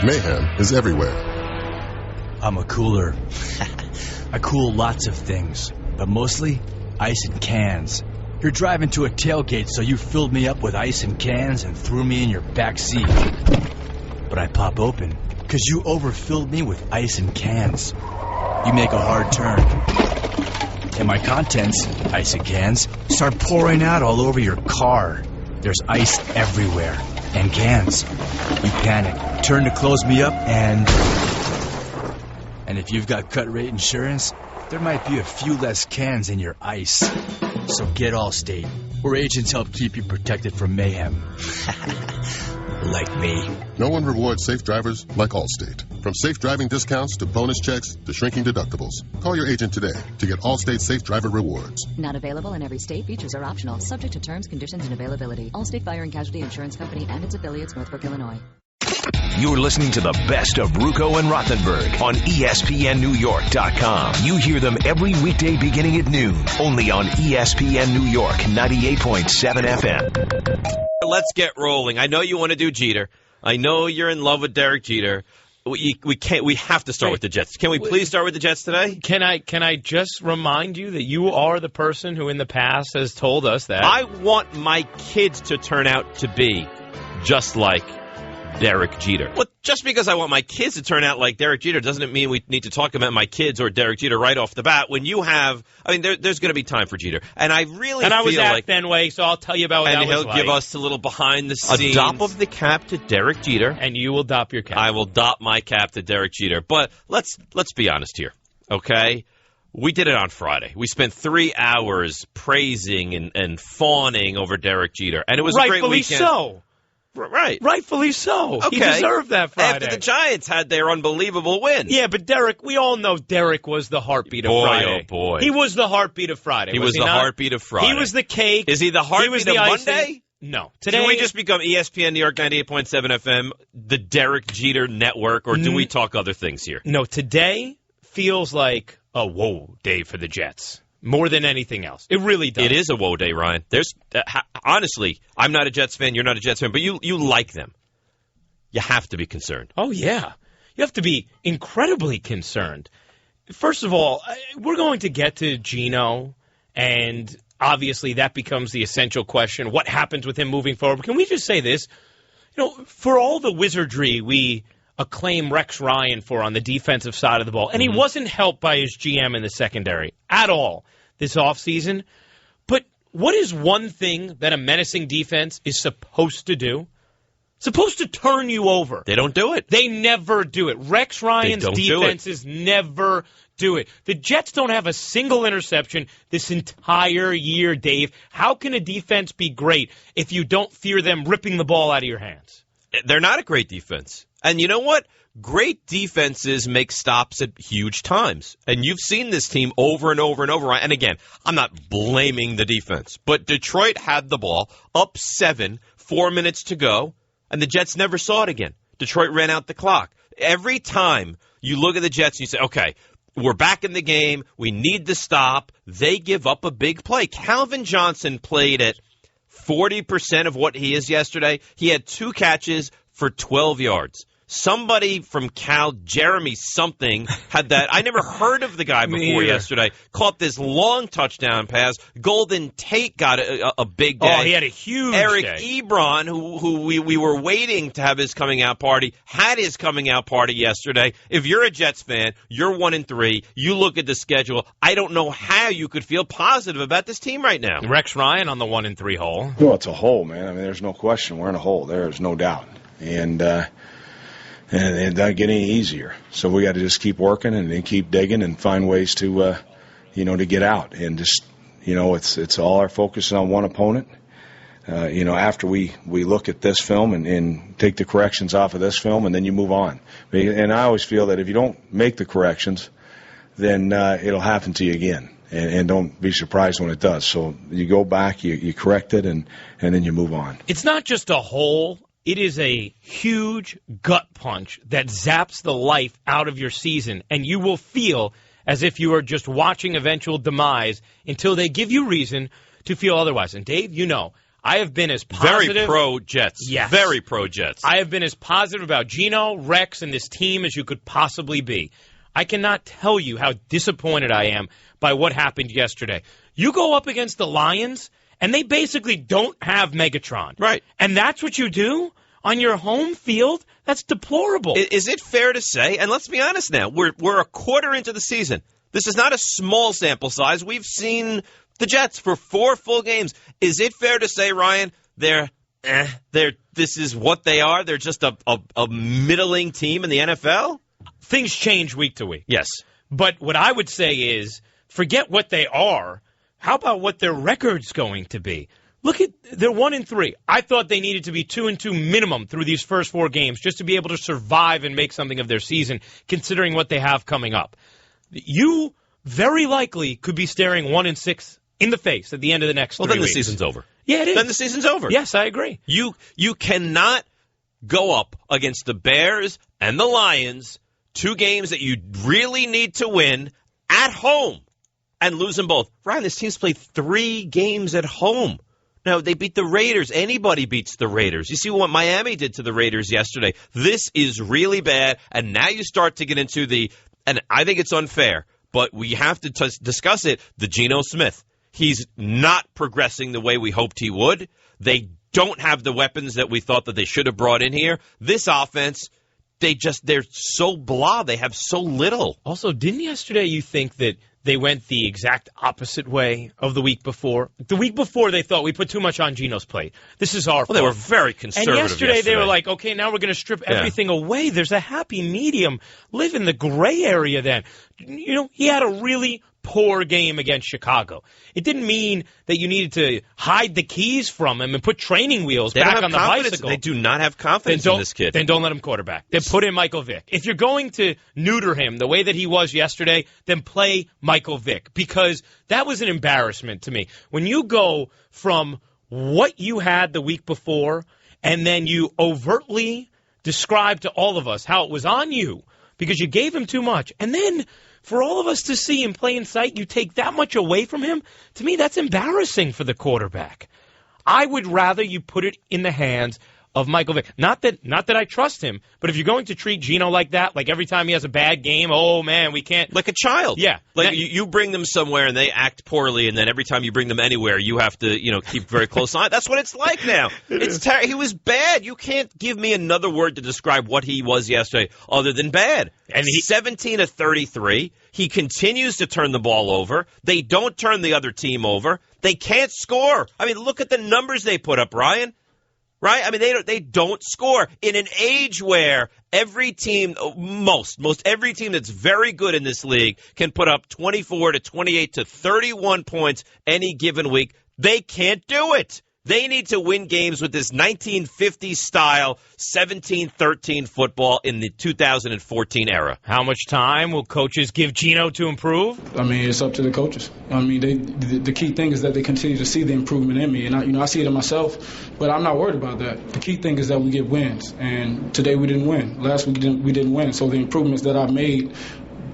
Mayhem is everywhere. I'm a cooler. I cool lots of things, but mostly ice and cans. You're driving to a tailgate, so you filled me up with ice and cans and threw me in your back seat. But I pop open, because you overfilled me with ice and cans. You make a hard turn, and my contents, ice and cans, start pouring out all over your car. There's ice everywhere, and cans. You panic, turn to close me up, and if you've got cut rate insurance, there might be a few less cans in your ice. So get Allstate, where agents help keep you protected from mayhem. Like me. No one rewards safe drivers like Allstate. From safe driving discounts to bonus checks to shrinking deductibles. Call your agent today to get Allstate Safe Driver rewards. Not available in every state. Features are optional, subject to terms, conditions, and availability. Allstate Fire and Casualty Insurance Company and its affiliates, Northbrook, Illinois. You're listening to the best of Ruocco and Rothenberg on ESPNNewYork.com. You hear them every weekday beginning at noon, only on ESPN New York 98.7 FM. Let's get rolling. I know you want to do Jeter. I know you're in love with Derek Jeter. We have to start with the Jets. Can we please start with the Jets today? Can I just remind you that you are the person who in the past has told us that I want my kids to turn out to be just like Derek Jeter. Well, just because I want my kids to turn out like Derek Jeter doesn't mean we need to talk about my kids or Derek Jeter right off the bat. When you have, there's going to be time for Jeter, and I really I was feel at like Fenway, so I'll tell you about what that was like. And he'll give us a little behind the scenes. A dop of the cap to Derek Jeter, and you will dop your cap. I will dop my cap to Derek Jeter. But let's be honest here, okay? We did it on Friday. We spent 3 hours praising and fawning over Derek Jeter, and it was a great weekend. So. Right. Rightfully so. Okay. He deserved that Friday. After the Giants had their unbelievable win. Yeah, but Derek, we all know Derek was the heartbeat of Friday. Oh, boy. He was the heartbeat of Friday. He was the heartbeat of Friday. He was the cake. Is he the heartbeat of Monday? No. Today, Should we just become ESPN New York 98.7 FM, the Derek Jeter Network, or do we talk other things here? No, today feels like a whoa day for the Jets. More than anything else. It really does. It is a whoa day, Ryan. Honestly, I'm not a Jets fan, you're not a Jets fan, but you like them. You have to be concerned. Oh, yeah. You have to be incredibly concerned. First of all, we're going to get to Geno, and obviously that becomes the essential question. What happens with him moving forward? Can we just say this? For all the wizardry we acclaim Rex Ryan for on the defensive side of the ball, and he wasn't helped by his GM in the secondary at all this offseason. But what is one thing that a menacing defense is supposed to do? Supposed to turn you over. They don't do it. They never do it. Rex Ryan's defenses never do it. The Jets don't have a single interception this entire year, Dave. How can a defense be great if you don't fear them ripping the ball out of your hands? They're not a great defense. And you know what? Great defenses make stops at huge times. And you've seen this team over and over and over. And again, I'm not blaming the defense. But Detroit had the ball, up 7, 4 minutes to go, and the Jets never saw it again. Detroit ran out the clock. Every time you look at the Jets and you say, okay, we're back in the game. We need to stop. They give up a big play. Calvin Johnson played at 40% of what he is yesterday. He had 2 catches for 12 yards. Somebody from Cal, Jeremy something, had that. I never heard of the guy before yesterday. Caught this long touchdown pass. Golden Tate got a big day. Oh, he had a huge Eric day. Ebron, who we were waiting to have his coming out party, had his coming out party yesterday. If you're a Jets fan, you're 1-3. You look at the schedule. I don't know how you could feel positive about this team right now. Rex Ryan on the 1-3 hole. Well, it's a hole, man. I mean, there's no question. We're in a hole. There's no doubt. And it doesn't get any easier. So we got to just keep working and keep digging and find ways to, to get out. And just, it's all our focus on one opponent. After we look at this film and take the corrections off of this film, and then you move on. And I always feel that if you don't make the corrections, then it'll happen to you again. And don't be surprised when it does. So you go back, you correct it, and then you move on. It's not just a hole. It is a huge gut punch that zaps the life out of your season, and you will feel as if you are just watching eventual demise until they give you reason to feel otherwise. And Dave, I have been as positive. Very pro-Jets. Yes. Very pro-Jets. I have been as positive about Geno, Rex, and this team as you could possibly be. I cannot tell you how disappointed I am by what happened yesterday. You go up against the Lions, and they basically don't have Megatron. Right. And that's what you do on your home field? That's deplorable. Is it fair to say, and let's be honest now, we're a quarter into the season. This is not a small sample size. We've seen the Jets for 4 full games. Is it fair to say, Ryan, this is what they are? They're just a middling team in the NFL? Things change week to week. Yes. But what I would say is, forget what they are. How about what their record's going to be? Look at, they're 1-3. I thought they needed to be 2-2 minimum through these first 4 games just to be able to survive and make something of their season, considering what they have coming up. You very likely could be staring 1-6 in the face at the end of the next 3 weeks. Well, then the season's over. Yeah, it is. Then the season's over. Yes, I agree. You cannot go up against the Bears and the Lions, 2 games that you really need to win at home, and lose them both. Ryan, this team's played 3 games at home. Now, they beat the Raiders. Anybody beats the Raiders. You see what Miami did to the Raiders yesterday. This is really bad, and now you start to get into and I think it's unfair, but we have to discuss it, the Geno Smith. He's not progressing the way we hoped he would. They don't have the weapons that we thought that they should have brought in here. This offense, they're so blah. They have so little. Also, didn't yesterday you think that they went the exact opposite way of the week before? The week before, they thought we put too much on Geno's plate. This is our fault. They were very conservative. And yesterday, they were like, okay, now we're going to strip everything away. There's a happy medium. Live in the gray area then. You know, he had a really poor game against Chicago. It didn't mean that you needed to hide the keys from him and put training wheels back on the bicycle. They do not have confidence in this kid. Then don't let him quarterback. Then put in Michael Vick. If you're going to neuter him the way that he was yesterday, then play Michael Vick, because that was an embarrassment to me. When you go from what you had the week before and then you overtly describe to all of us how it was on you because you gave him too much, and then for all of us to see in plain sight, you take that much away from him, to me, that's embarrassing for the quarterback. I would rather you put it in the hands of Michael Vick. Not that I trust him, but if you're going to treat Geno like that, like every time he has a bad game, oh, man, we can't. Like a child. Yeah. Like you bring them somewhere and they act poorly, and then every time you bring them anywhere, you have to, keep very close eye. That's what it's like now. He was bad. You can't give me another word to describe what he was yesterday other than bad. And he's 17 of 33. He continues to turn the ball over. They don't turn the other team over. They can't score. I mean, look at the numbers they put up, Ryan. Right? I mean, they don't score in an age where every team, most every team that's very good in this league can put up 24 to 28 to 31 points any given week. They can't do it. They need to win games with this 1950s style 17-13 football in the 2014 era. How much time will coaches give Geno to improve? I mean, it's up to the coaches. I mean, the key thing is that they continue to see the improvement in me, and I see it in myself, but I'm not worried about that. The key thing is that we get wins, and today we didn't win. Last week we didn't win, so the improvements that I've made,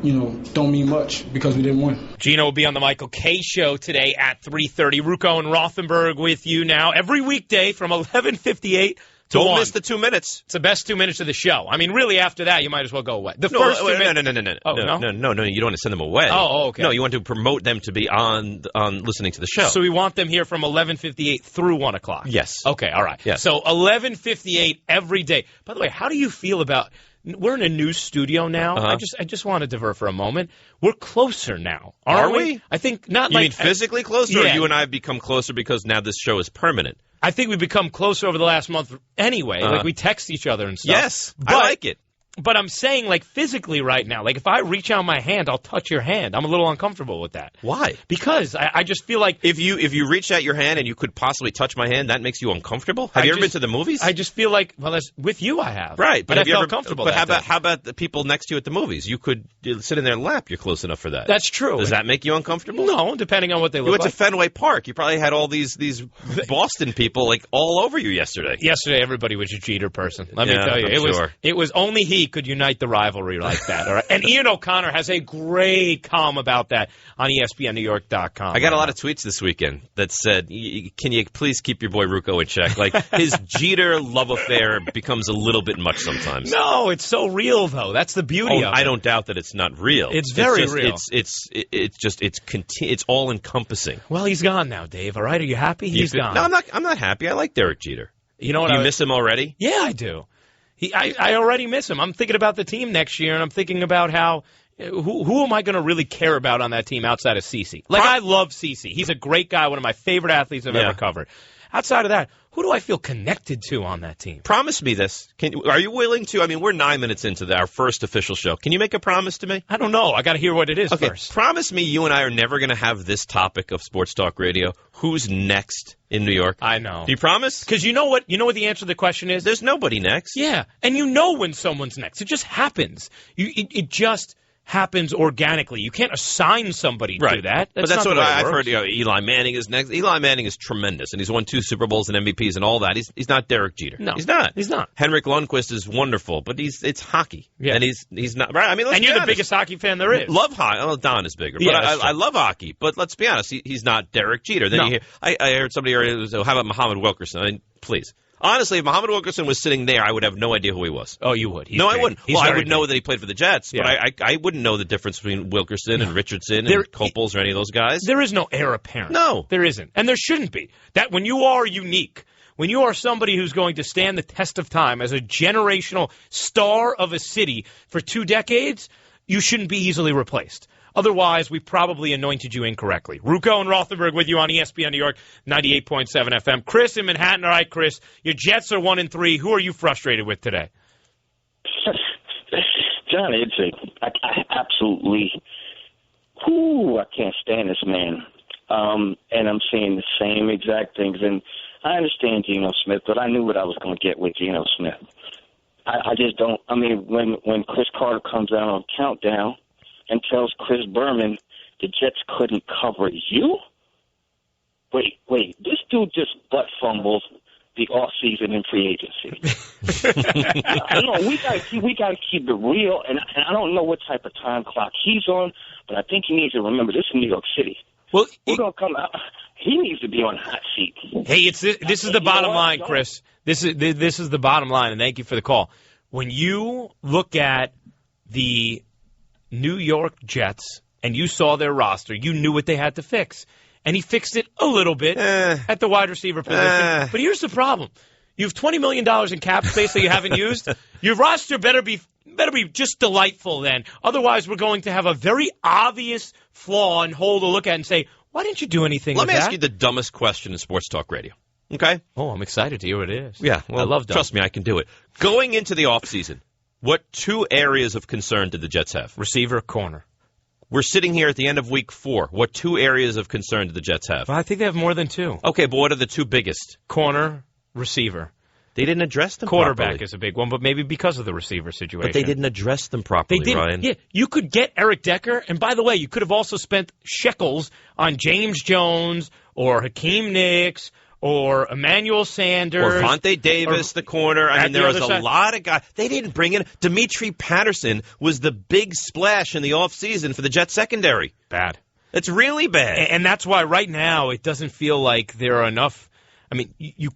don't mean much because we didn't win. Geno will be on the Michael K. Show today at 3:30. Ruocco and Rothenberg with you now every weekday from 11:58 to 1. Don't miss the 2 minutes. It's the best 2 minutes of the show. I mean, really, after that, you might as well go away. No. You don't want to send them away. Oh, okay. No, you want to promote them to be on listening to the show. So we want them here from 11:58 through 1 o'clock. Yes. Okay, all right. Yes. So 11:58 every day. By the way, how do you feel about... We're in a new studio now. Uh-huh. I just want to divert for a moment. We're closer now, aren't we? I think not. You mean physically closer, yeah. Or you and I have become closer because now this show is permanent? I think we've become closer over the last month anyway. Uh-huh. Like we text each other and stuff. Yes, I like it. But I'm saying, like, physically right now, like, if I reach out my hand, I'll touch your hand. I'm a little uncomfortable with that. Why? Because I just feel like... If you reach out your hand and you could possibly touch my hand, that makes you uncomfortable? Have you ever been to the movies? I just feel like, well, with you I have. Right. But I felt comfortable. But how about the people next to you at the movies? You could sit in their lap. You're close enough for that. That's true. Does that make you uncomfortable? No, depending on what they look like. You went to Fenway Park. You probably had all these Boston people, like, all over you yesterday. Yesterday, everybody was a Jeter person. Let me tell you. It was only he. he could unite the rivalry like that. All right? And Ian O'Connor has a great column about that on ESPNNewYork.com. I got a lot of tweets this weekend that said, can you please keep your boy Ruocco in check? Like, his Jeter love affair becomes a little bit much sometimes. No, it's so real, though. That's the beauty of it. I don't doubt that it's not real. It's very real. It's all encompassing. Well, he's gone now, Dave. All right, are you happy? He's gone. No, I'm not happy. I like Derek Jeter. You know what? Do you miss him already? Yeah, I do. I already miss him. I'm thinking about the team next year, and I'm thinking about how who am I going to really care about on that team outside of CeCe? Like, I love CeCe. He's a great guy, one of my favorite athletes I've ever covered. Outside of that, who do I feel connected to on that team? Promise me this. Are you willing to? I mean, we're 9 minutes into our first official show. Can you make a promise to me? I don't know. I got to hear what it is first. Promise me you and I are never going to have this topic of sports talk radio. Who's next in New York? I know. Do you promise? Because you know what the answer to the question is? There's nobody next. Yeah, and you know when someone's next. It just happens. It just happens organically. You can't assign somebody to that. But that's what I've heard. Eli Manning is next. Eli Manning is tremendous, and he's won 2 Super Bowls and MVPs and all that. He's not Derek Jeter. No, he's not. He's not. Henrik Lundqvist is wonderful, but it's hockey, and he's not. Right? I mean, and you're the biggest hockey fan there is. Love hockey. Well, Don is bigger, but I love hockey. But let's be honest, he's not Derek Jeter. Then you hear, I heard somebody earlier. How about Muhammad Wilkerson? I mean, please. Honestly, if Muhammad Wilkerson was sitting there, I would have no idea who he was. Oh, you would? I wouldn't. I would know that he played for the Jets, but I wouldn't know the difference between Wilkerson and Richardson and Copels or any of those guys. There is no heir apparent. No. There isn't. And there shouldn't be. That when you are unique, when you are somebody who's going to stand the test of time as a generational star of a city for 2 decades, you shouldn't be easily replaced. Otherwise, we probably anointed you incorrectly. Ruocco and Rothenberg with you on ESPN New York, 98.7 FM. Chris in Manhattan. All right, Chris, your Jets are 1-3. Who are you frustrated with today? John, I absolutely, I can't stand this man. And I'm seeing the same exact things. And I understand Geno Smith, but I knew what I was going to get with Geno Smith. I just don't. I mean, when Chris Carter comes out on Countdown and tells Chris Berman the Jets couldn't cover you? Wait, this dude just butt fumbled the offseason in free agency. I know we got to keep it real, and I don't know what type of time clock he's on, but I think he needs to remember this is New York City. Well, we're going to come out. He needs to be on the hot seat. Hey, this is the bottom line, Chris. This is the bottom line, and thank you for the call. When you look at the New York Jets and you saw their roster, you knew what they had to fix. And he fixed it a little bit at the wide receiver position. But here's the problem. You have $20 million in cap space that you haven't used. Your roster better be just delightful then. Otherwise, we're going to have a very obvious flaw and hole to look at and say, why didn't you do anything with that? Let me ask you the dumbest question in sports talk radio. Okay? Oh, I'm excited to hear what it is. Yeah, well, I love dumb. Trust me, I can do it. Going into the offseason, what 2 areas of concern did the Jets have? Receiver, corner. We're sitting here at the end of week 4. What 2 areas of concern did the Jets have? Well, I think they have more than 2. Okay, but what are the 2 biggest? Corner, receiver. They didn't address them Quarterback properly. is a big one, but maybe because of the receiver situation. But they didn't address them properly, they didn't. Ryan. Yeah, you could get Eric Decker, and by the way, you could have also spent shekels on James Jones or Hakeem Nicks or Emmanuel Sanders. Or Vontae Davis, the corner. I mean, there was a lot of guys. They didn't bring in. Dimitri Patterson was the big splash in the offseason for the Jets secondary. Bad. It's really bad. And that's why right now it doesn't feel like there are enough. I mean, you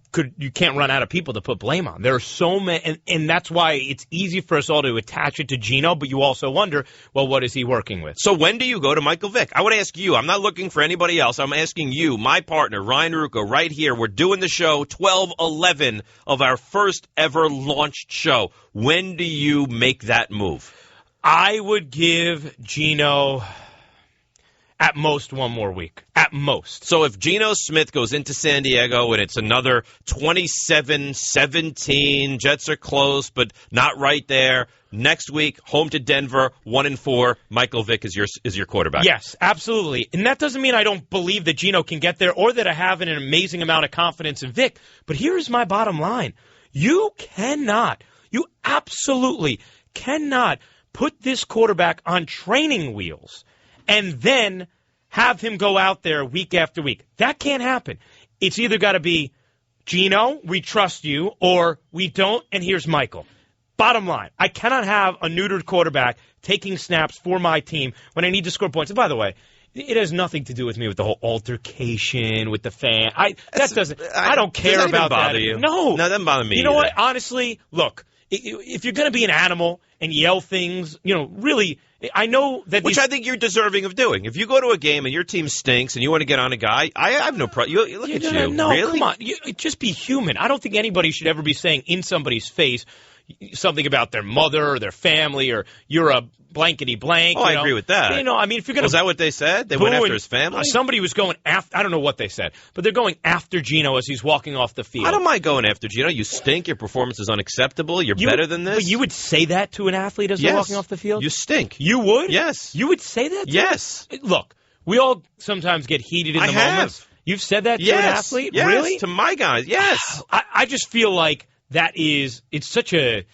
can't run out of people to put blame on. There are so many, and that's why it's easy for us all to attach it to Geno, but you also wonder, well, what is he working with? So when do you go to Michael Vick? I would ask you. I'm not looking for anybody else. I'm asking you, my partner, Ryan Ruocco, right here. We're doing the show 12/11 of our first ever launched show. When do you make that move? I would give Geno at most 1 more week. At most. So if Geno Smith goes into San Diego and it's another 27-17, Jets are close but not right there. Next week, home to Denver, 1-4. Michael Vick is your quarterback. Yes, absolutely. And that doesn't mean I don't believe that Geno can get there or that I have an amazing amount of confidence in Vick. But here's my bottom line. You absolutely cannot put this quarterback on training wheels and then have him go out there week after week. That can't happen. It's either got to be, Geno, we trust you, or we don't, and here's Michael. Bottom line, I cannot have a neutered quarterback taking snaps for my team when I need to score points. And by the way, it has nothing to do with me with the whole altercation with the fan. I don't care about that. You? No, that doesn't bother me. You know either. what? Honestly, look, if you're going to be an animal and yell things, really, I know that. Which I think you're deserving of doing. If you go to a game and your team stinks and you want to get on a guy, I have no problem. Look at you. No, really? Come on. Just be human. I don't think anybody should ever be saying in somebody's face something about their mother or their family or you're a blankety blank. I agree with that. If you're going to. Was that what they said? They went after his family? Somebody was going after. I don't know what they said, but they're going after Geno as he's walking off the field. I don't mind going after Geno. You stink. Your performance is unacceptable. You're better than this. But you would say that to an athlete as they're walking off the field? You stink. You would? Yes. You would say that to Yes. him? Look, we all sometimes get heated in the moment. You've said that to an athlete? Yes. Really? To my guys, yes. I just feel like it's such a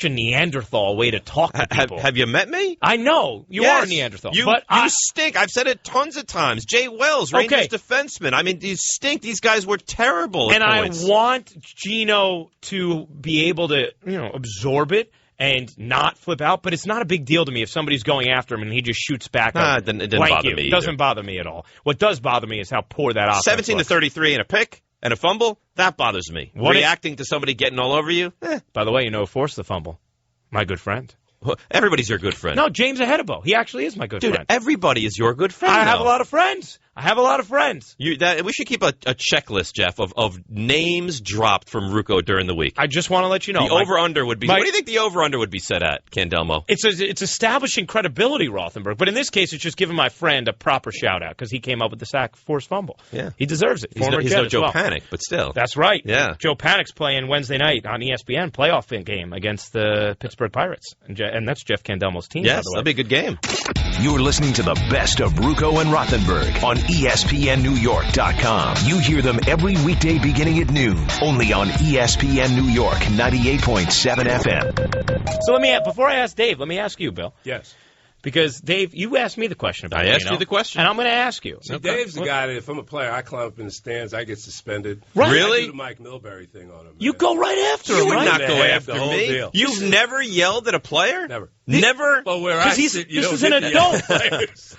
Neanderthal way to talk to people. Have you met me? I know. You are a Neanderthal. You stink. I've said it tons of times. Jay Wells, Rangers defenseman. I mean, you stink. These guys were terrible at points. I want Geno to be able to, absorb it and not flip out, but it's not a big deal to me if somebody's going after him and he just shoots back. It didn't bother me. It doesn't bother me at all. What does bother me is how poor that offense 17 looks. to 33 and a pick. And a fumble, that bothers me. Reacting to somebody getting all over you? By the way, who forced the fumble? My good friend. Everybody's your good friend. No, James Ahedebo. He actually is my good friend. Everybody is your good friend. I have a lot of friends. We should keep a checklist, Jeff, of names dropped from Ruocco during the week. I just want to let you know. The over-under would be... what do you think the over-under would be set at, Candelmo? It's establishing credibility, Rothenberg. But in this case, it's just giving my friend a proper shout-out because he came up with the sack forced fumble. Yeah. He deserves it. He's no Joe Panic, but still. That's right. Yeah. Joe Panic's playing Wednesday night on ESPN, playoff game against the Pittsburgh Pirates. And that's Jeff Candelmo's team, yes, by the way. That'll be a good game. You're listening to the best of Ruocco and Rothenberg on ESPNNewYork.com. You hear them every weekday beginning at noon, only on ESPN New York 98.7 FM. So before I ask Dave, let me ask you, Bill. Yes. Because, Dave, you asked me the question about I asked you the question. And I'm going to ask you. See, Dave's the guy that if I'm a player, I climb up in the stands, I get suspended. Right. Really? I do the Mike Milbury thing on him. Man. You go right after him, You would right? not go after the whole me. deal. You've never yelled at a player? Never. Never? Well, where I sit, you this don't is an get adult. players.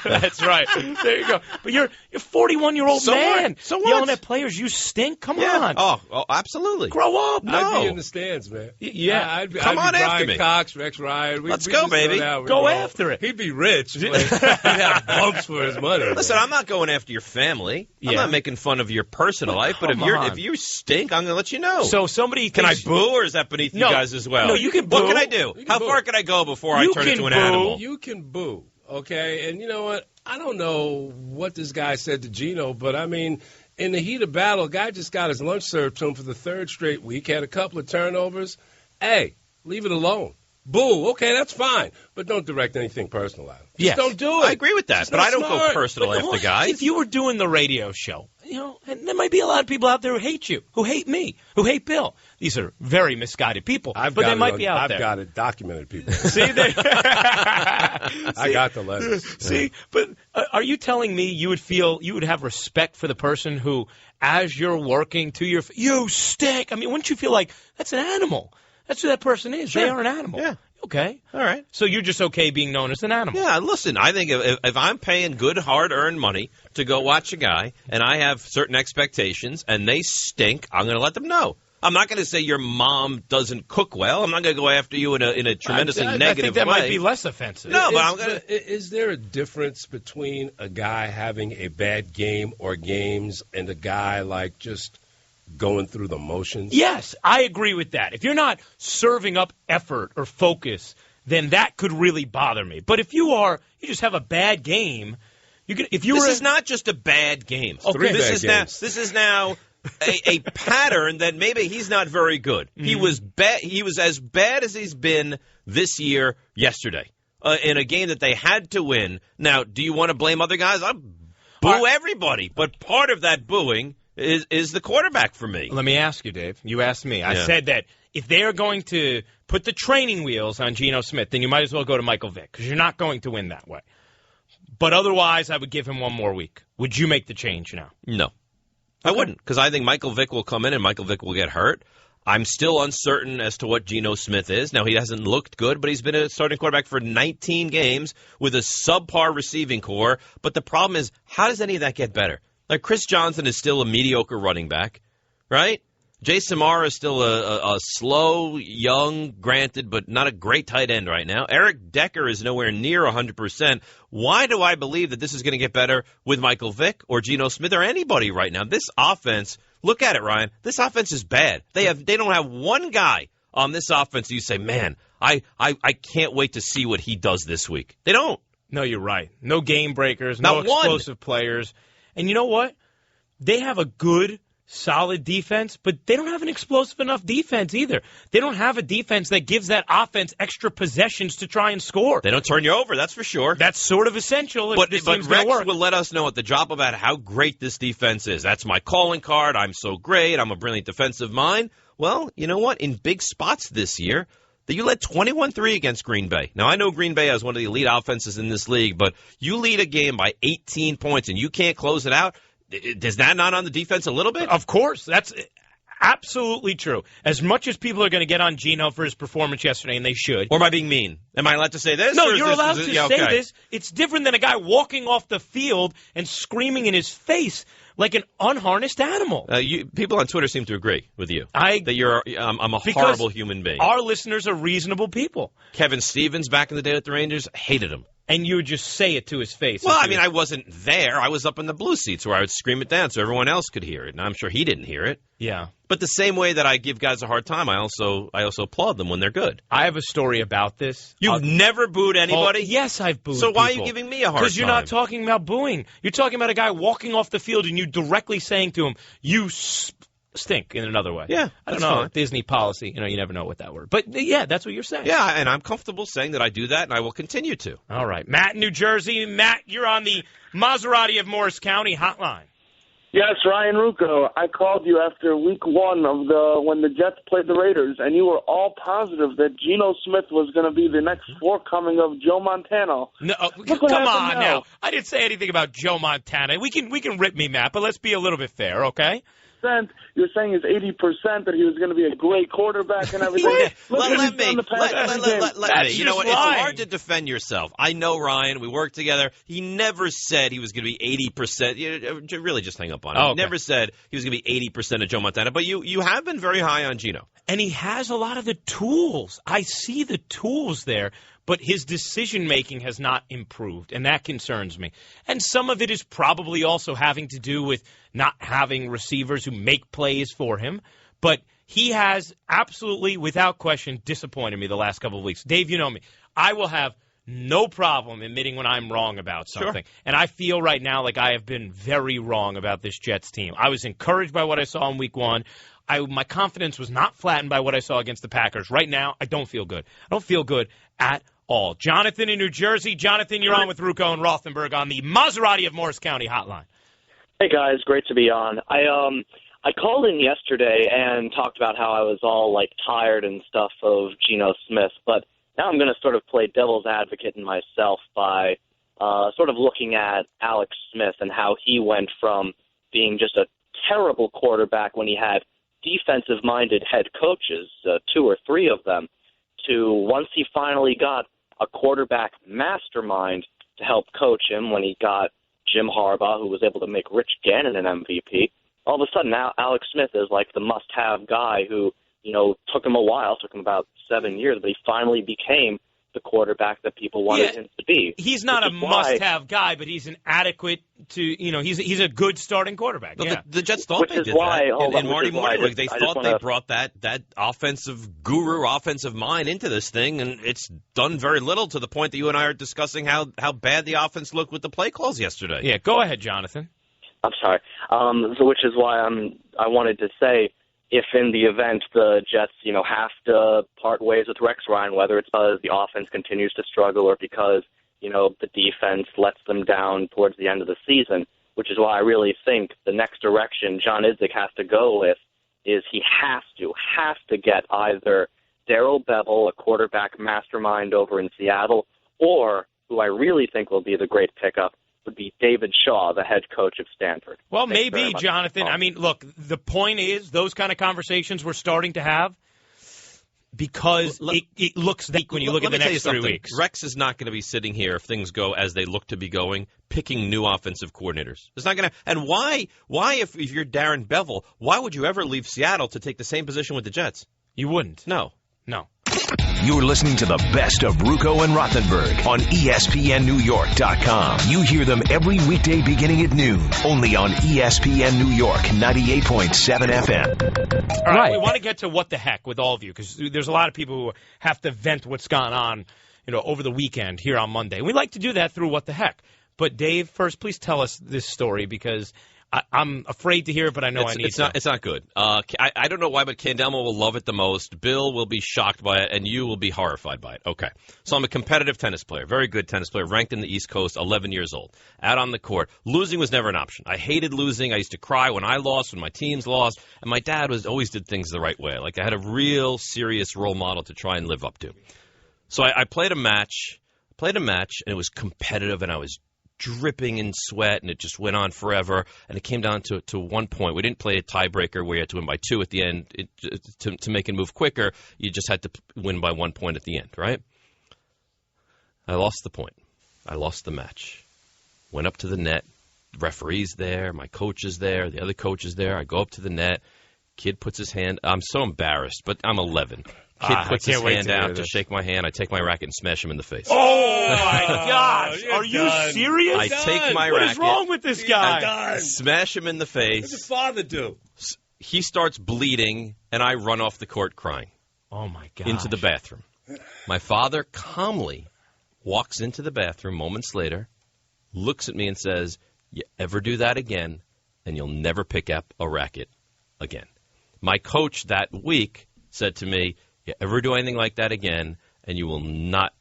That's right. There you go. But you're a 41-year-old So man. what? So what? Yelling at players, you stink. Come on. Oh, absolutely. Grow up. No. I'd be in the stands, man. Yeah. I'd be Come on Brian after me. Cox, Rex Ryan. Let's go, baby. Go after it. He'd be rich. But he'd have bumps for his money. Listen, I'm not going after your family. I'm not making fun of your personal life. But if you stink, I'm going to let you know. So somebody Can I boo, or is that beneath you guys as well? No, you can boo. What can I do? How far can I go before I turn into an animal? You can boo, okay? And you know what? I don't know what this guy said to Geno, but I mean, in the heat of battle, a guy just got his lunch served to him for the third straight week, had a couple of turnovers. Hey, leave it alone. Boo, okay, that's fine. But don't direct anything personal at him. Just don't do it. I agree with that, but I don't go personal after guys. If you were doing the radio show, and there might be a lot of people out there who hate you, who hate me, who hate Bill. These are very misguided people, but they might be out there. I've got it documented, people. See, I got the letters. See, but are you telling me you would have respect for the person who, as you're working to you stink? I mean, wouldn't you feel like that's an animal? That's who that person is. Sure. They are an animal. Yeah. Okay. All right. So you're just okay being known as an animal. Yeah, listen, I think if I'm paying good, hard-earned money to go watch a guy, and I have certain expectations, and they stink, I'm going to let them know. I'm not going to say your mom doesn't cook well. I'm not going to go after you in a tremendously negative way. I think that might be less offensive. No, but I'm going to... Is there a difference between a guy having a bad game or games and a guy like just going through the motions? Yes, I agree with that. If you're not serving up effort or focus, then that could really bother me. But if you just have a bad game, this is not just a bad game. Okay. This is now a pattern that maybe he's not very good. Mm-hmm. He was as bad as he's been this year yesterday in a game that they had to win. Now, do you want to blame other guys? I boo everybody, but part of that booing is the quarterback for me. Let me ask you, Dave. You asked me. I said that if they are going to put the training wheels on Geno Smith, then you might as well go to Michael Vick because you're not going to win that way. But otherwise, I would give him one more week. Would you make the change now? No. I wouldn't, because I think Michael Vick will come in and Michael Vick will get hurt. I'm still uncertain as to what Geno Smith is. Now, he hasn't looked good, but he's been a starting quarterback for 19 games with a subpar receiving core. But the problem is, how does any of that get better? Like, Chris Johnson is still a mediocre running back, right? Jay Samara is still a slow, young, granted, but not a great tight end right now. Eric Decker is nowhere near 100%. Why do I believe that this is going to get better with Michael Vick or Geno Smith or anybody right now? This offense, look at it, Ryan. This offense is bad. They don't have one guy on this offense you say, man, I can't wait to see what he does this week. They don't. No, you're right. No game breakers, Not no one. explosive players. And you know what? They have a good, solid defense, but they don't have an explosive enough defense either. They don't have a defense that gives that offense extra possessions to try and score. They don't turn you over, that's for sure. That's sort of essential if this team's going to Rex work. will let us know at the drop about how great this defense is. That's my calling card. I'm so great. I'm a brilliant defensive mind. Well, you know what? In big spots this year, that you led 21-3 against Green Bay. Now, I know Green Bay has one of the elite offenses in this league, but you lead a game by 18 points and you can't close it out. Is that not on the defense a little bit? Of course. That's absolutely true. As much as people are going to get on Geno for his performance yesterday, and they should. Or am I being mean? Am I allowed to say this? No, you're allowed to say this. It's different than a guy walking off the field and screaming in his face like an unharnessed animal. People on Twitter seem to agree with you. I'm a horrible human being. Our listeners are reasonable people. Kevin Stevens, back in the day with the Rangers, hated him. And you would just say it to his face. Well, I mean, I wasn't there. I was up in the blue seats where I would scream it down so everyone else could hear it. And I'm sure he didn't hear it. Yeah. But the same way that I give guys a hard time, I also applaud them when they're good. I have a story about this. You've never booed anybody? Yes, I've booed So why people. are you giving me a hard time? Because you're not talking about booing. You're talking about a guy walking off the field and you directly saying to him, you stink in another way. Yeah, I don't know. fine. Disney policy, you never know what that word. But yeah, that's what you're saying. Yeah, and I'm comfortable saying that I do that, and I will continue to. All right. Matt in New Jersey. Matt, you're on the Maserati of Morris County hotline. Yes, Ryan Ruocco. I called you after week one of when the Jets played the Raiders, and you were all positive that Geno Smith was going to be the next forthcoming of Joe Montana. No, come on now. I didn't say anything about Joe Montana. We can rip me, Matt, but let's be a little bit fair, okay? You're saying is 80% that he was going to be a great quarterback and everything. Let me. You know what? It's lying. hard to defend yourself. I know Ryan. We worked together. He never said he was going to be 80%. Really, just hang up on him. Okay. He never said he was going to be 80% of Joe Montana. But you have been very high on Geno. And he has a lot of the tools. I see the tools there, but his decision-making has not improved, and that concerns me. And some of it is probably also having to do with not having receivers who make plays for him. But he has absolutely, without question, disappointed me the last couple of weeks. Dave, you know me. I will have no problem admitting when I'm wrong about something. Sure. And I feel right now like I have been very wrong about this Jets team. I was encouraged by what I saw in week one. My confidence was not flattened by what I saw against the Packers. Right now, I don't feel good. I don't feel good at all. Jonathan in New Jersey. Jonathan, you're on with Ruocco and Rothenberg on the Maserati of Morris County hotline. Hey, guys. Great to be on. I called in yesterday and talked about how I was all, tired and stuff of Geno Smith, but now I'm going to sort of play devil's advocate in myself by sort of looking at Alex Smith and how he went from being just a terrible quarterback when he had defensive-minded head coaches, 2 or 3 of them, to once he finally got a quarterback mastermind to help coach him when he got Jim Harbaugh, who was able to make Rich Gannon an MVP. All of a sudden, now Alex Smith is like the must-have guy who, took him a while, took him about 7 years, but he finally became the quarterback that people wanted him to be. He's not a must-have guy, but he's an adequate he's a good starting quarterback. Well, yeah. the Jets thought they did that. And Marty Morningwig, they thought they brought that offensive guru, offensive mind into this thing, and it's done very little to the point that you and I are discussing how bad the offense looked with the play calls yesterday. Yeah, go ahead, Jonathan. I'm sorry. So which is why I wanted to say, if in the event the Jets, have to part ways with Rex Ryan, whether it's because the offense continues to struggle or because, the defense lets them down towards the end of the season, which is why I really think the next direction John Idzik has to go with is he has to get either Darrell Bevell, a quarterback mastermind over in Seattle, or who I really think will be the great pickup, would be David Shaw, the head coach of Stanford. Well, Thanks very maybe, much. Jonathan. I mean, look, the point is those kind of conversations we're starting to have because it looks like when you look at the next 3 weeks. Rex is not going to be sitting here if things go as they look to be going, picking new offensive coordinators. It's not going to. And why if you're Darren Bevel, why would you ever leave Seattle to take the same position with the Jets? You wouldn't. No. You're listening to the best of Ruocco and Rothenberg on ESPNNewYork.com. You hear them every weekday beginning at noon, only on ESPN New York 98.7 FM. All right, we want to get to what the heck with all of you because there's a lot of people who have to vent what's gone on, over the weekend here on Monday. We like to do that through what the heck. But Dave, first, please tell us this story because I'm afraid to hear it, but I know I need to. It's not good. I don't know why, but Candelmo will love it the most. Bill will be shocked by it, and you will be horrified by it. Okay. So I'm a competitive tennis player, very good tennis player, ranked in the East Coast, 11 years old. Out on the court. Losing was never an option. I hated losing. I used to cry when I lost, when my teams lost, and my dad always did things the right way. Like I had a real serious role model to try and live up to. So I played a match, and it was competitive, and I was dripping in sweat, and it just went on forever, and it came down to 1 point. We didn't play a tiebreaker where you had to win by 2 at the end. To make it move quicker, you just had to win by 1 point at the end, right? I lost the point. I lost the match. Went up to the net. The referee's there. My coach is there. The other coach is there. I go up to the net. Kid puts his hand. I'm so embarrassed, but I'm 11. Kid puts his hand out to shake my hand. I take my racket and smash him in the face. Oh, my gosh. Are you serious? I take my racket. What is wrong with this guy? Smash him in the face. What does your father do? He starts bleeding, and I run off the court crying. Oh, my God. Into the bathroom. My father calmly walks into the bathroom moments later, looks at me and says, "You ever do that again, and you'll never pick up a racket again." My coach that week said to me, "You ever do anything like that again, and you will not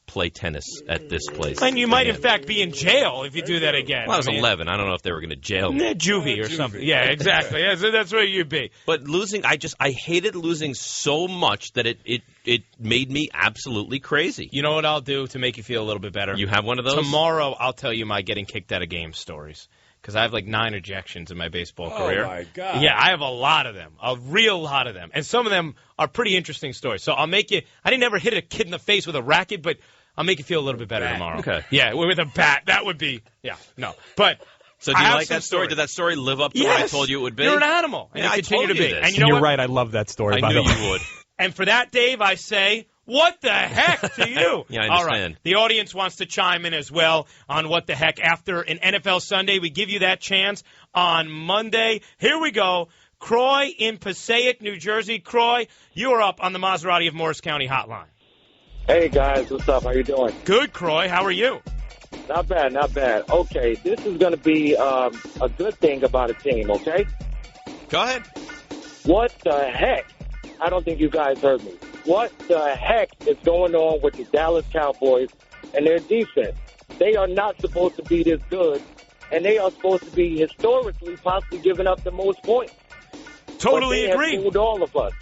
play tennis at this place." And you might, in fact, be in jail if you do that again. Well, I was 11. I don't know if they were going to jail me. Juvie or something. Yeah, exactly. Yeah, so that's where you'd be. But losing, I hated losing so much that it made me absolutely crazy. You know what I'll do to make you feel a little bit better? You have one of those? Tomorrow, I'll tell you my getting kicked out of games stories. Because I have like 9 ejections in my baseball career. Oh, my God. Yeah, I have a lot of them. A real lot of them. And some of them are pretty interesting stories. So I'll make you – I didn't ever hit a kid in the face with a racket, but I'll make you feel a little bit better tomorrow. Okay. Yeah, with a bat. That would be – yeah, no. But so do you like that story? Did that story live up to what I told you it would be? You're an animal. And yeah, you continue to be. This. And you know You're what? right. I love that story, by the way. I knew you would. And for that, Dave, I say – what the heck to you? Yeah, I understand. All right. The audience wants to chime in as well on what the heck. After an NFL Sunday, we give you that chance on Monday. Here we go. Croy in Passaic, New Jersey. Croy, you are up on the Maserati of Morris County hotline. Hey, guys. What's up? How you doing? Good, Croy. How are you? Not bad, not bad. Okay, this is going to be a good thing about a team, okay? Go ahead. What the heck? I don't think you guys heard me. What the heck is going on with the Dallas Cowboys and their defense? They are not supposed to be this good, and they are supposed to be historically possibly giving up the most points. Totally agree. Have fooled all of us.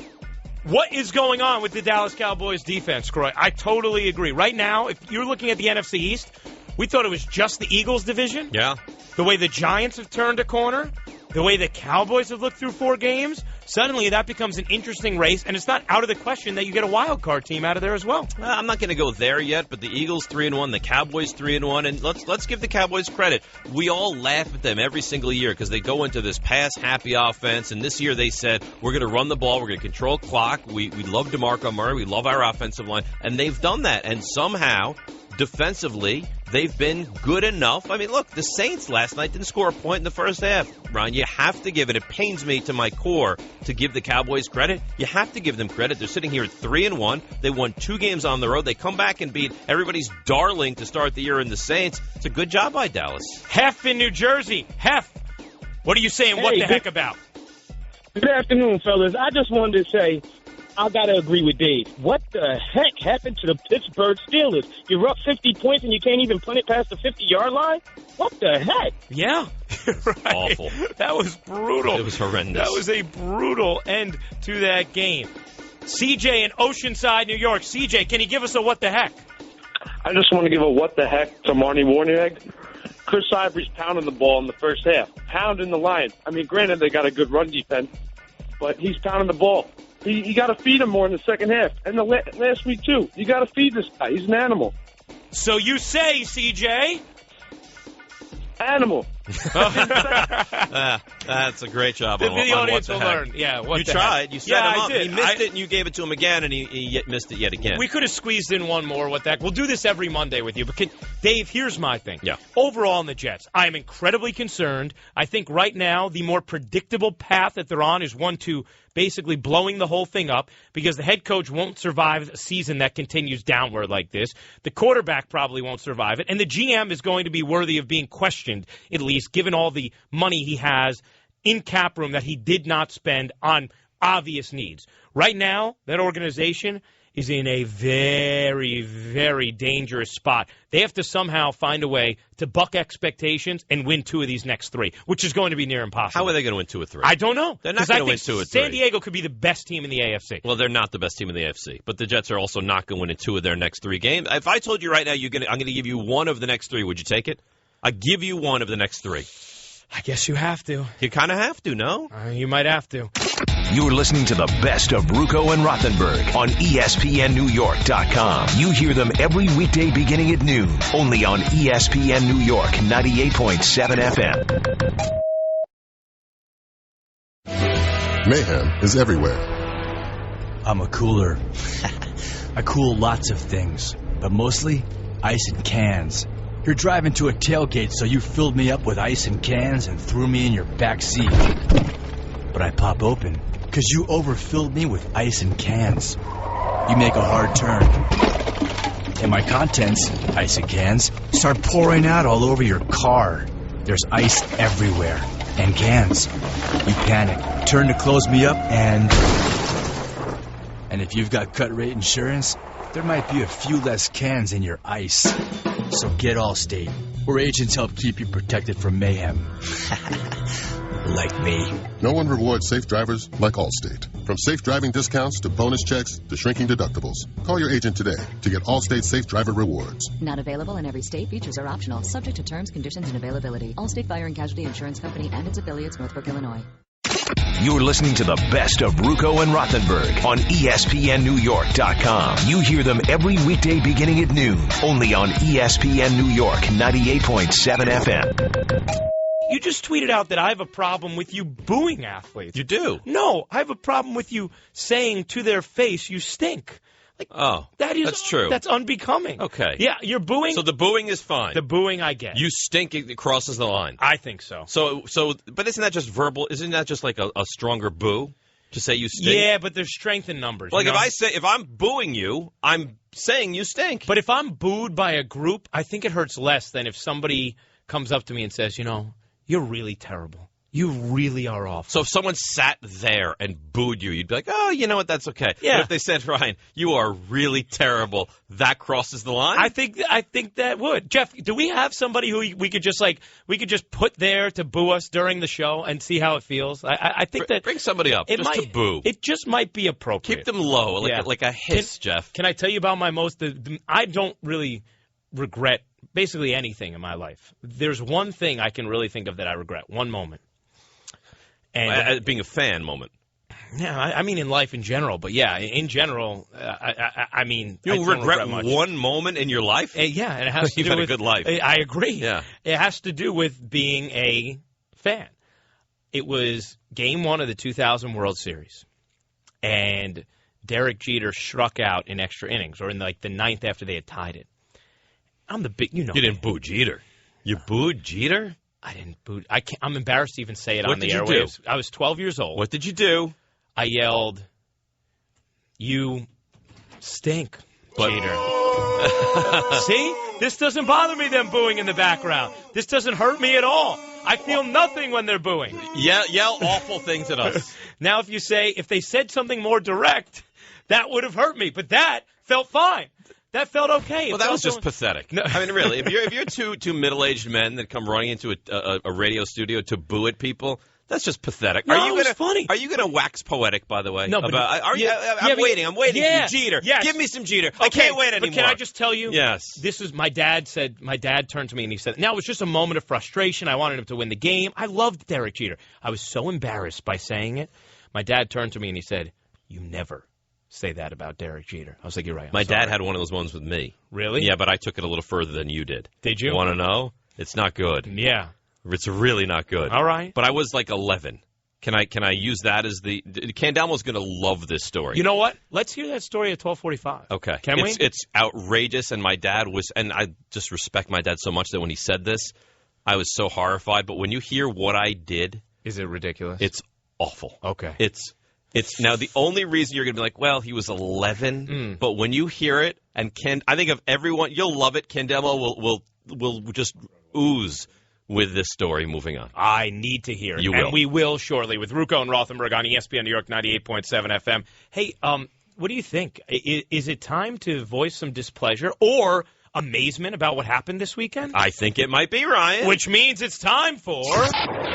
What is going on with the Dallas Cowboys defense, Croy? I totally agree. Right now, if you're looking at the NFC East, we thought it was just the Eagles division. Yeah. The way the Giants have turned a corner, the way the Cowboys have looked through 4 games, suddenly that becomes an interesting race, and it's not out of the question that you get a wild card team out of there as well. I'm not going to go there yet, but the Eagles 3-1, the Cowboys 3-1, and let's give the Cowboys credit. We all laugh at them every single year because they go into this pass-happy offense, and this year they said, we're going to run the ball, we're going to control clock, we love DeMarco Murray, we love our offensive line, and they've done that, and somehow defensively, they've been good enough. I mean, look, the Saints last night didn't score a point in the first half. Ron, you have to give it. It pains me to my core to give the Cowboys credit. You have to give them credit. They're sitting here at 3-1. They won 2 games on the road. They come back and beat everybody's darling to start the year in the Saints. It's a good job by Dallas. Hef in New Jersey. Hef, what are you saying? What the heck about? Good afternoon, fellas. I just wanted to say, I got to agree with Dave. What the heck happened to the Pittsburgh Steelers? You're up 50 points and you can't even punt it past the 50-yard line? What the heck? Yeah. Right. Awful. That was brutal. It was horrendous. That was a brutal end to that game. CJ in Oceanside, New York. CJ, can you give us a what the heck? I just want to give a what the heck to Marnie Warniak. Chris Ivory's pounding the ball in the first half, pounding the Lions. I mean, granted, they got a good run defense, but he's pounding the ball. You got to feed him more in the second half. And the last week, too. You got to feed this guy. He's an animal. So you say, CJ? Animal. That's a great job. The on audience what will the heck. learn. Yeah, what you the tried. Heck. You set him I up. did. He missed it, and you gave it to him again, and he missed it yet again. We could have squeezed in one more. What the heck? We'll do this every Monday with you. But Dave, here's my thing. Yeah. Overall in the Jets, I am incredibly concerned. I think right now the more predictable path that they're on is one to basically blowing the whole thing up because the head coach won't survive a season that continues downward like this. The quarterback probably won't survive it. And the GM is going to be worthy of being questioned, at least, given all the money he has in cap room that he did not spend on obvious needs. Right now, that organization is in a very, very dangerous spot. They have to somehow find a way to buck expectations and win 2 of these next 3, which is going to be near impossible. How are they going to win 2 or 3? I don't know. They're not going to win 2 or 3. San Diego could be the best team in the AFC. Well, they're not the best team in the AFC, but the Jets are also not going to win in 2 of their next 3 games. If I told you right now I'm going to give you 1 of the next 3, would you take it? I give you 1 of the next 3. I guess you have to. You kind of have to, no? You might have to. You're listening to the best of Ruocco and Rothenberg on ESPNNewYork.com. You hear them every weekday beginning at noon, only on ESPN New York 98.7 FM. Mayhem is everywhere. I'm a cooler. I cool lots of things, but mostly ice and cans. You're driving to a tailgate, so you filled me up with ice and cans and threw me in your back seat. But I pop open, because you overfilled me with ice and cans. You make a hard turn. And my contents, ice and cans, start pouring out all over your car. There's ice everywhere. And cans. You panic, turn to close me up, and if you've got cut rate insurance, there might be a few less cans in your ice. So get Allstate, where agents help keep you protected from mayhem. Like me. No one rewards safe drivers like Allstate. From safe driving discounts to bonus checks to shrinking deductibles. Call your agent today to get Allstate Safe Driver Rewards. Not available in every state. Features are optional, subject to terms, conditions, and availability. Allstate Fire and Casualty Insurance Company and its affiliates, Northbrook, Illinois. You're listening to the best of Ruocco and Rothenberg on ESPNNewYork.com. You hear them every weekday beginning at noon, only on ESPN New York 98.7 FM. You just tweeted out that I have a problem with you booing athletes. You do? No, I have a problem with you saying to their face, you stink. That's true. That's unbecoming. Okay. Yeah, you're booing. So the booing is fine. The booing I get. You stink, it crosses the line. I think so. But isn't that just verbal? Isn't that just like a stronger boo to say you stink? Yeah, but there's strength in numbers. Like if I'm booing you, I'm saying you stink. But if I'm booed by a group, I think it hurts less than if somebody comes up to me and says, you're really terrible. You really are awful. So if someone sat there and booed you, you'd be like, oh, you know what, that's okay. Yeah. But if they said, Ryan, you are really terrible, that crosses the line? I think that would. Jeff, do we have somebody who we could just put there to boo us during the show and see how it feels? I think that bring somebody up just to boo. It just might be appropriate. Keep them low, like a hiss, Jeff. Can I tell you about my I don't really regret basically anything in my life. There's one thing I can really think of that I regret. One moment. And being a fan moment. Yeah, I mean in life in general, but yeah, in general, I mean, you regret one moment in your life. Yeah, and it has to You've do had with a good life. I agree. Yeah, it has to do with being a fan. It was Game 1 of the 2000 World Series, and Derek Jeter struck out in extra innings, or in the ninth after they had tied it. I'm the big, You didn't boo Jeter. You booed Jeter? I didn't boo. I'm embarrassed to even say it on the airwaves. What did you do? I was 12 years old. What did you do? I yelled, "You stink, Jeter." See? This doesn't bother me, them booing in the background. This doesn't hurt me at all. I feel nothing when they're booing. Yell awful things at us. Now, if they said something more direct, that would have hurt me. But that felt fine. That felt okay. Well, that was just pathetic. No. I mean, really, if you're two middle-aged men that come running into a radio studio to boo at people, That's just pathetic. No, it's funny. Are you gonna wax poetic, by the way? No, but I'm waiting. I'm waiting. Yeah, Jeter. yes. Give me some Jeter. Okay, I can't wait anymore. But can I just tell you? Yes. This is my dad turned to me and he said, now it was just a moment of frustration. I wanted him to win the game. I loved Derek Jeter. I was so embarrassed by saying it. My dad turned to me and he said, you never say that about Derek Jeter. I was like, you're right. My dad had one of those moments with me. Really? Yeah, but I took it a little further than you did. Did you? Want to know? It's not good. Yeah. It's really not good. All right. But I was like 11. Can I use that as the... Candelmo's going to love this story. You know what? Let's hear that story at 12:45. Okay. Can we? It's outrageous, and my dad was... And I just respect my dad so much that when he said this, I was so horrified. But when you hear what I did... Is it ridiculous? It's awful. Okay. It's now the only reason you're going to be like, well, he was 11. But when you hear it, and I think of everyone... You'll love it. Candelmo will just ooze with this story moving on. I need to hear it. You will. And we will shortly with Ruocco and Rothenberg on ESPN New York 98.7 FM. Hey, what do you think? Is it time to voice some displeasure or amazement about what happened this weekend? I think it might be, Ryan. Which means it's time for...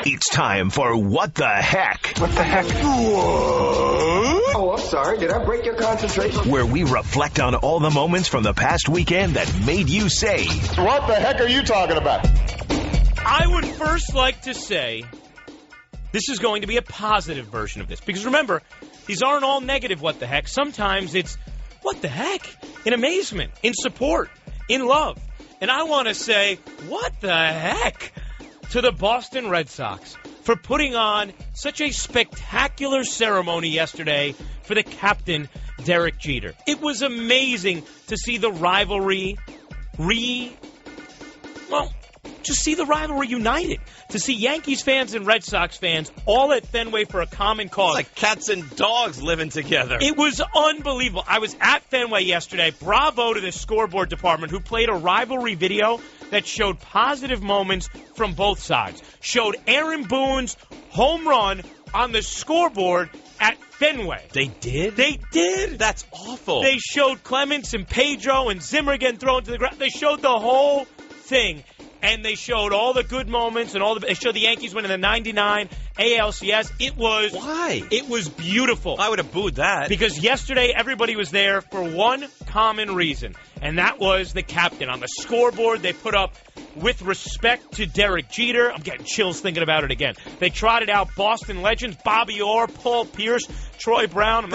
It's time for What the Heck? What the heck? Oh, I'm sorry. Did I break your concentration? Where we reflect on all the moments from the past weekend that made you say, What the heck are you talking about? I would first like to say this is going to be a positive version of this. Because remember, these aren't all negative what the heck. Sometimes it's what the heck? In amazement, in support, in love. And I want to say, what the heck to the Boston Red Sox for putting on such a spectacular ceremony yesterday for the captain, Derek Jeter. It was amazing to see the rivalry just see the rivalry united. To see Yankees fans and Red Sox fans all at Fenway for a common cause. It's like cats and dogs living together. It was unbelievable. I was at Fenway yesterday. Bravo to the scoreboard department who played a rivalry video that showed positive moments from both sides. Showed Aaron Boone's home run on the scoreboard at Fenway. They did? They did. That's awful. They showed Clemens and Pedro and Zimmer getting thrown to the ground. They showed the whole thing. And they showed all the good moments, and they showed the Yankees winning the 99 ALCS. It was... Why? It was beautiful. I would have booed that. Because yesterday, everybody was there for one common reason, and that was the captain. On the scoreboard, they put up, with respect to Derek Jeter, I'm getting chills thinking about it again. They trotted out Boston legends, Bobby Orr, Paul Pierce, Troy Brown.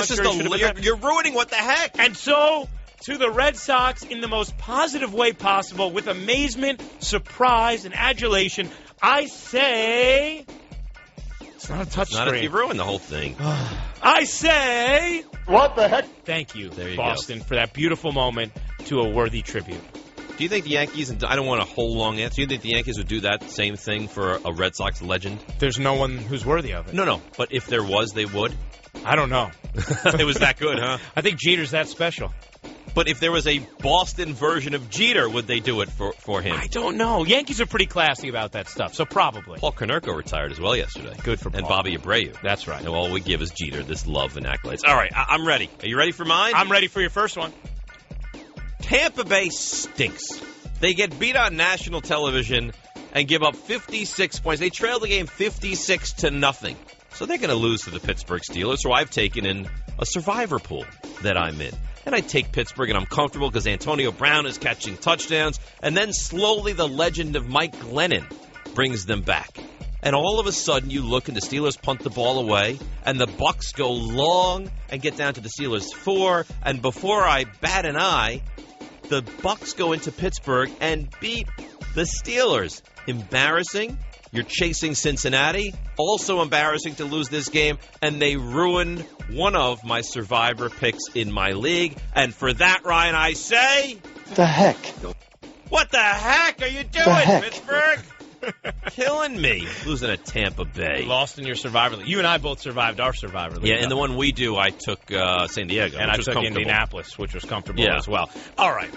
You're ruining what the heck. And so... to the Red Sox in the most positive way possible with amazement, surprise, and adulation. I say... It's not a touchscreen. You ruined the whole thing. I say... What the heck? Thank you, there you Boston, for that beautiful moment to a worthy tribute. Do you think the Yankees, and I don't want a whole long answer, do you think the Yankees would do that same thing for a Red Sox legend? There's no one who's worthy of it. No, but if there was, they would? I don't know. It was that good, huh? I think Jeter's that special. But if there was a Boston version of Jeter, would they do it for him? I don't know. Yankees are pretty classy about that stuff, so probably. Paul Konerko retired as well yesterday. Good for Paul. And Bobby Abreu. That's right. And all we give is Jeter, this love and accolades. All right, I'm ready. Are you ready for mine? I'm ready for your first one. Tampa Bay stinks. They get beat on national television and give up 56 points. They trail the game 56-0. So they're going to lose to the Pittsburgh Steelers, so I've taken in a survivor pool that I'm in. And I take Pittsburgh, and I'm comfortable because Antonio Brown is catching touchdowns. And then slowly the legend of Mike Glennon brings them back. And all of a sudden you look and the Steelers punt the ball away, and the Bucs go long and get down to the Steelers 4. And before I bat an eye, the Bucs go into Pittsburgh and beat the Steelers. Embarrassing. You're chasing Cincinnati. Also embarrassing to lose this game. And they ruined one of my survivor picks in my league. And for that, Ryan, I say... The heck? What the heck are you doing, Pittsburgh? Killing me. Losing at Tampa Bay. Lost in your survivor league. You and I both survived our survivor league. Yeah, and the one we do, I took San Diego. And I took Indianapolis, which was comfortable as well. All right.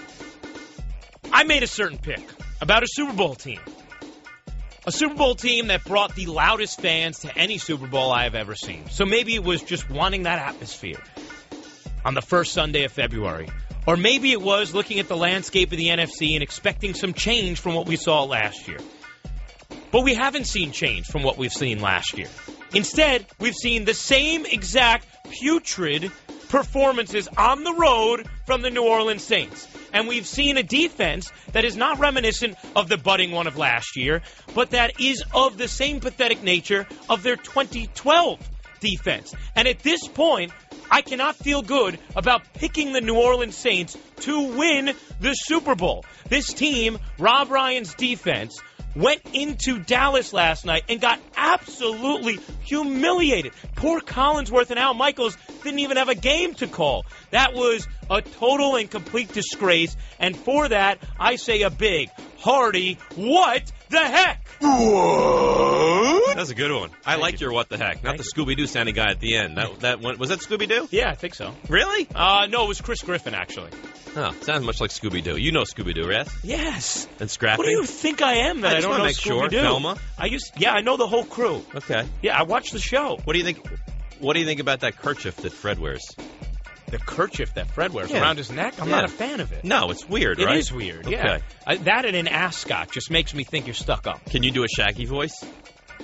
I made a certain pick about a Super Bowl team. A Super Bowl team that brought the loudest fans to any Super Bowl I have ever seen. So maybe it was just wanting that atmosphere on the first Sunday of February. Or maybe it was looking at the landscape of the NFC and expecting some change from what we saw last year. But we haven't seen change from what we've seen last year. Instead, we've seen the same exact putrid performances on the road from the New Orleans Saints. And we've seen a defense that is not reminiscent of the budding one of last year, but that is of the same pathetic nature of their 2012 defense. And at this point, I cannot feel good about picking the New Orleans Saints to win the Super Bowl. This team, Rob Ryan's defense, went into Dallas last night and got absolutely humiliated. Poor Collinsworth and Al Michaels didn't even have a game to call. That was a total and complete disgrace. And for that, I say a big, hearty, what the heck? What? That's a good one. I like your what the heck. Not the Scooby-Doo sounding guy at the end. That one, was that Scooby-Doo? Yeah, I think so. Really? No, it was Chris Griffin, actually. Oh, sounds much like Scooby-Doo. You know Scooby-Doo, yes? Yes. And Scrappy? What do you think I am that I don't know make Scooby-Doo? Sure. Velma? I know the whole crew. Okay. Yeah, I watched the show. What do you think? What do you think about that kerchief that Fred wears? The kerchief that Fred wears around his neck? I'm not a fan of it. No, it's weird, right? It is weird, yeah. That and an ascot just makes me think you're stuck up. Can you do a Shaggy voice?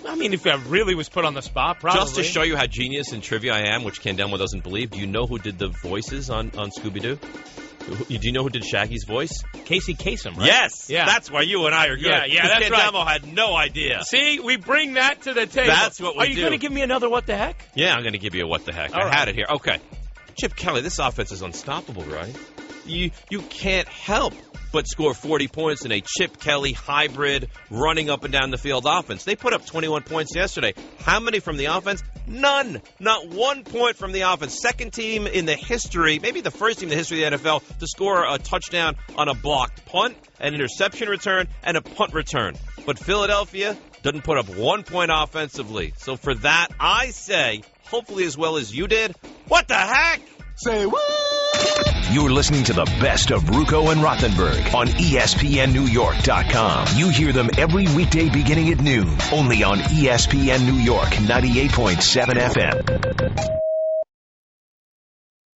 I mean, if I really was put on the spot, probably. Just to show you how genius in trivia I am, which Ken Delmo doesn't believe, do you know who did the voices on Scooby-Doo? Do you know who did Shaggy's voice? Casey Kasem, right? Yes! Yeah. That's why you and I are good. Yeah, that's Ken right. Delmo had no idea. See, we bring that to the table. That's what we do. Are you going to give me another what the heck? Yeah, I'm going to give you a what the heck. I had it here. Okay. Chip Kelly, this offense is unstoppable, right? You can't help but score 40 points in a Chip Kelly hybrid running up and down the field offense. They put up 21 points yesterday. How many from the offense? None. Not 1 point from the offense. Second team in the history, maybe the first team in the history of the NFL to score a touchdown on a blocked punt, an interception return, and a punt return. But Philadelphia doesn't put up 1 point offensively. So for that, I say, hopefully as well as you did, what the heck? Say what? You're listening to the best of Ruocco and Rothenberg on ESPNNewYork.com. You hear them every weekday beginning at noon, only on ESPN New York 98.7 FM.